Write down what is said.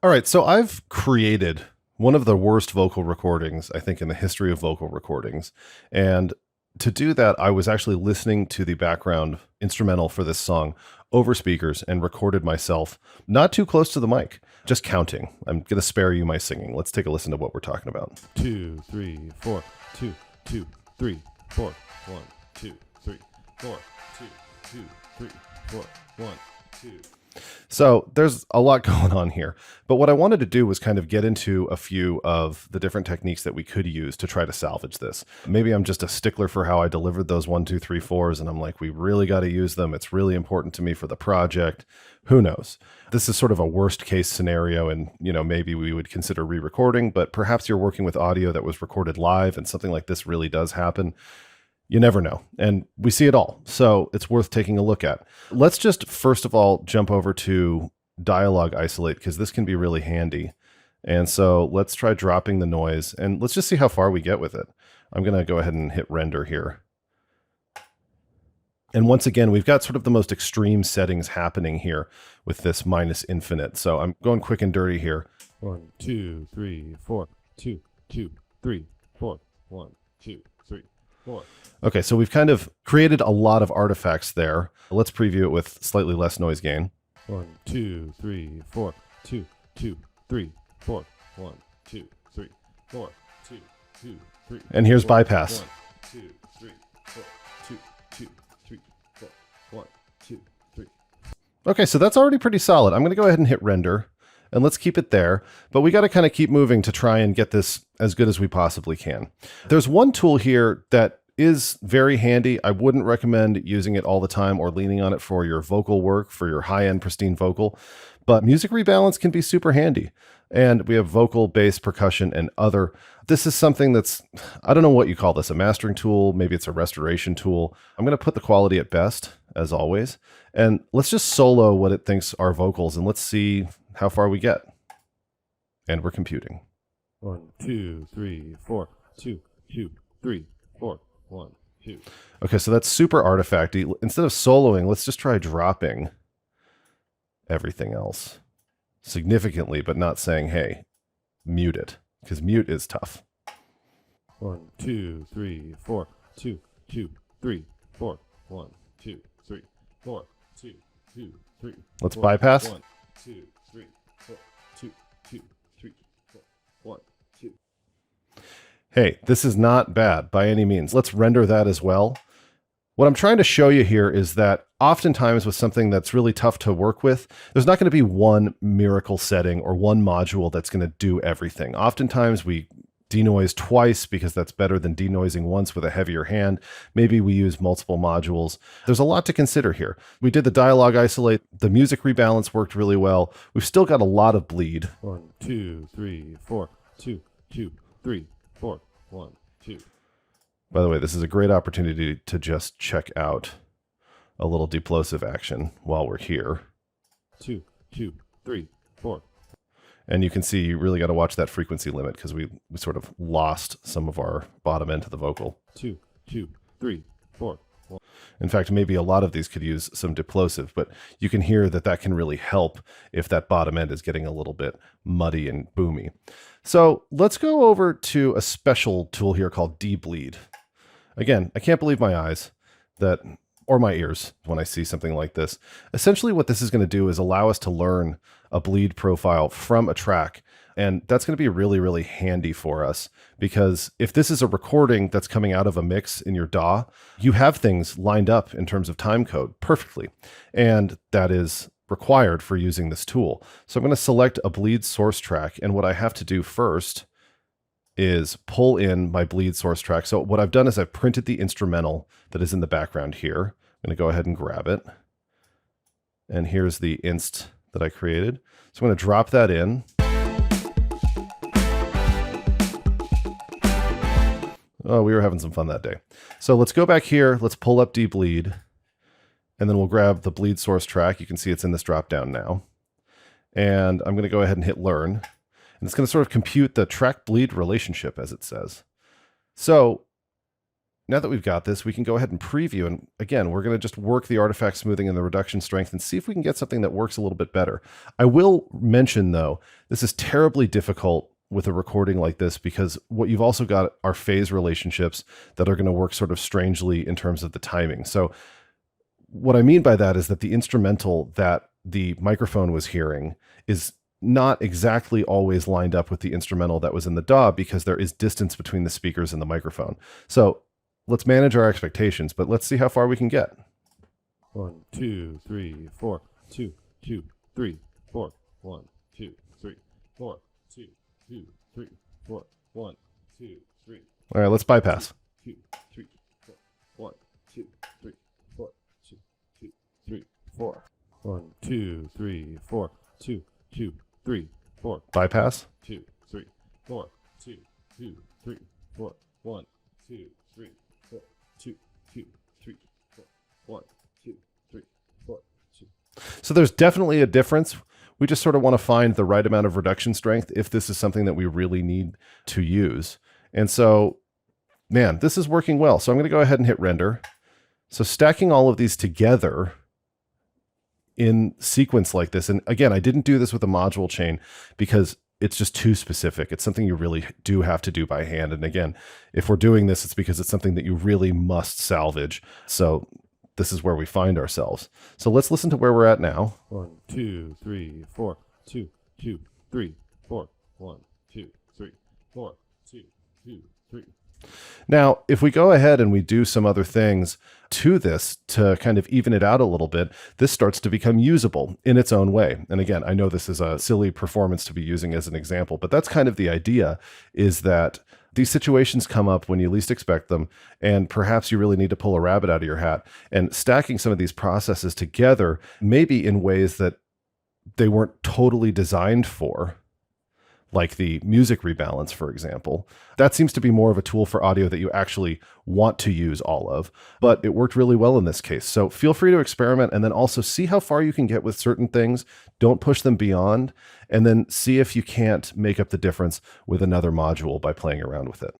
All right, so I've created one of the worst vocal recordings, I think, in the history of vocal recordings. And to do that, I was actually listening to the background instrumental for this song over speakers and recorded myself not too close to the mic, just counting. I'm going to spare you my singing. Let's take a listen to what we're talking about. 2, 3, 4, 2, 2, 3, 4, 1, 2, 3, 4, 2, 2, 3, 4, 1, 2. So there's a lot going on here, but what I wanted to do was kind of get into a few of the different techniques that we could use to try to salvage this. Maybe I'm just a stickler for how I delivered those 1, 2, 3, 4s, and I'm like, we really got to use them. It's really important to me for the project. Who knows? This is sort of a worst case scenario, and maybe we would consider re-recording, but perhaps you're working with audio that was recorded live and something like this really does happen. You never know. And we see it all. So it's worth taking a look at. Let's just, first of all, jump over to dialogue isolate, because this can be really handy. And so let's try dropping the noise and let's just see how far we get with it. I'm going to go ahead and hit render here. And once again, we've got sort of the most extreme settings happening here with this minus infinite. So I'm going quick and dirty here. 1, 2, 3, 4, 2, 2, 3, 4, 1, 2, 3, 4. Okay, so we've kind of created a lot of artifacts there. Let's preview it with slightly less noise gain. 1, 2, 3, 4, 2, 2, 3, 4, 1, 2, 3, 4, 2, 2, 3. And here's bypass. 1, 2, 3, 4, 2, 2, 3, 4, 1, 2, 3. Okay, so that's already pretty solid. I'm going to go ahead and hit render, and let's keep it there. But we got to kind of keep moving to try and get this as good as we possibly can. There's one tool here that is very handy. I wouldn't recommend using it all the time or leaning on it for your vocal work, for your high-end pristine vocal, but music rebalance can be super handy. And we have vocal, bass, percussion, and other. This is something that's, I don't know what you call this, a mastering tool, maybe it's a restoration tool. I'm going to put the quality at best, as always, and let's just solo what it thinks are vocals, and let's see how far we get. And we're computing. 1, 2, 3, 4, 2, 2, 3, 4. 1, 2. Okay, so that's super artifacty. Instead of soloing, let's just try dropping everything else significantly, but not saying, hey, mute it, because mute is tough. 1, 2, 3, 4, 2, 2, 3, 4, 1, 2, 3, 4, 2, 2, 3. Let's bypass. 1, 2, 3, 4, 2, 2, 3, 4, 1, 2. Hey, this is not bad by any means. Let's render that as well. What I'm trying to show you here is that oftentimes with something that's really tough to work with, there's not going to be one miracle setting or one module that's going to do everything. Oftentimes we denoise twice because that's better than denoising once with a heavier hand. Maybe we use multiple modules. There's a lot to consider here. We did the dialogue isolate. The music rebalance worked really well. We've still got a lot of bleed. 1, 2, 3, 4, 2, 2, 3, 4, 1, 2. By the way, this is a great opportunity to just check out a little deplosive action while we're here. 2, 2, 3, 4. And you can see you really got to watch that frequency limit because we sort of lost some of our bottom end to the vocal. 2, 2, 3, 4. 1. In fact, maybe a lot of these could use some deplosive, but you can hear that that can really help if that bottom end is getting a little bit muddy and boomy. So let's go over to a special tool here called debleed. Again, I can't believe my eyes or my ears when I see something like this. Essentially what this is going to do is allow us to learn a bleed profile from a track. And that's going to be really, really handy for us because if this is a recording that's coming out of a mix in your DAW, you have things lined up in terms of time code perfectly. And that is required for using this tool. So I'm going to select a bleed source track. And what I have to do first is pull in my bleed source track. So what I've done is I've printed the instrumental that is in the background here. I'm going to go ahead and grab it. And here's the inst that I created. So I'm going to drop that in. Oh, we were having some fun that day. So let's go back here. Let's pull up debleed. And then we'll grab the bleed source track. You can see it's in this drop down now. And I'm going to go ahead and hit learn. And it's going to sort of compute the track bleed relationship as it says. So now that we've got this, we can go ahead and preview. And again, we're going to just work the artifact smoothing and the reduction strength and see if we can get something that works a little bit better. I will mention, though, this is terribly difficult with a recording like this because what you've also got are phase relationships that are going to work sort of strangely in terms of the timing. So what I mean by that is that the instrumental that the microphone was hearing is not exactly always lined up with the instrumental that was in the DAW because there is distance between the speakers and the microphone. So let's manage our expectations, but let's see how far we can get. 1, 2, 3, 4, 2, 2, 3, 4, 1, 2, 3, 4, 2, 2, 3, 4, 1, 2, 3. All right, let's bypass. 2, 3, 4, 1, 2, 3, 4, 2, 2, 3, 4. 1, 2, 3, 4, 2, 2, 3, 4. Bypass. 2, 3, 4, 2, 2, 3, 4, 1, 2, 3, 4, 2, 2, 3, 4, 1, 2, 3, 4, 2. So there's definitely a difference. We just sort of want to find the right amount of reduction strength if this is something that we really need to use. And so, man, this is working well. So I'm going to go ahead and hit render. So stacking all of these together in sequence like this, and again, I didn't do this with a module chain because it's just too specific. It's something you really do have to do by hand. And again, if we're doing this, it's because it's something that you really must salvage. So this is where we find ourselves. So let's listen to where we're at now. 1, 2, 3, 4, 2, 2, 3, 4, 1, 2, 3, 4, 2, 2, 3. Now, if we go ahead and we do some other things to this to kind of even it out a little bit, this starts to become usable in its own way. And again, I know this is a silly performance to be using as an example, but that's kind of the idea, is that these situations come up when you least expect them, and perhaps you really need to pull a rabbit out of your hat. And stacking some of these processes together, maybe in ways that they weren't totally designed for, like the music rebalance, for example. That seems to be more of a tool for audio that you actually want to use all of, but it worked really well in this case. So feel free to experiment and then also see how far you can get with certain things. Don't push them beyond, and then see if you can't make up the difference with another module by playing around with it.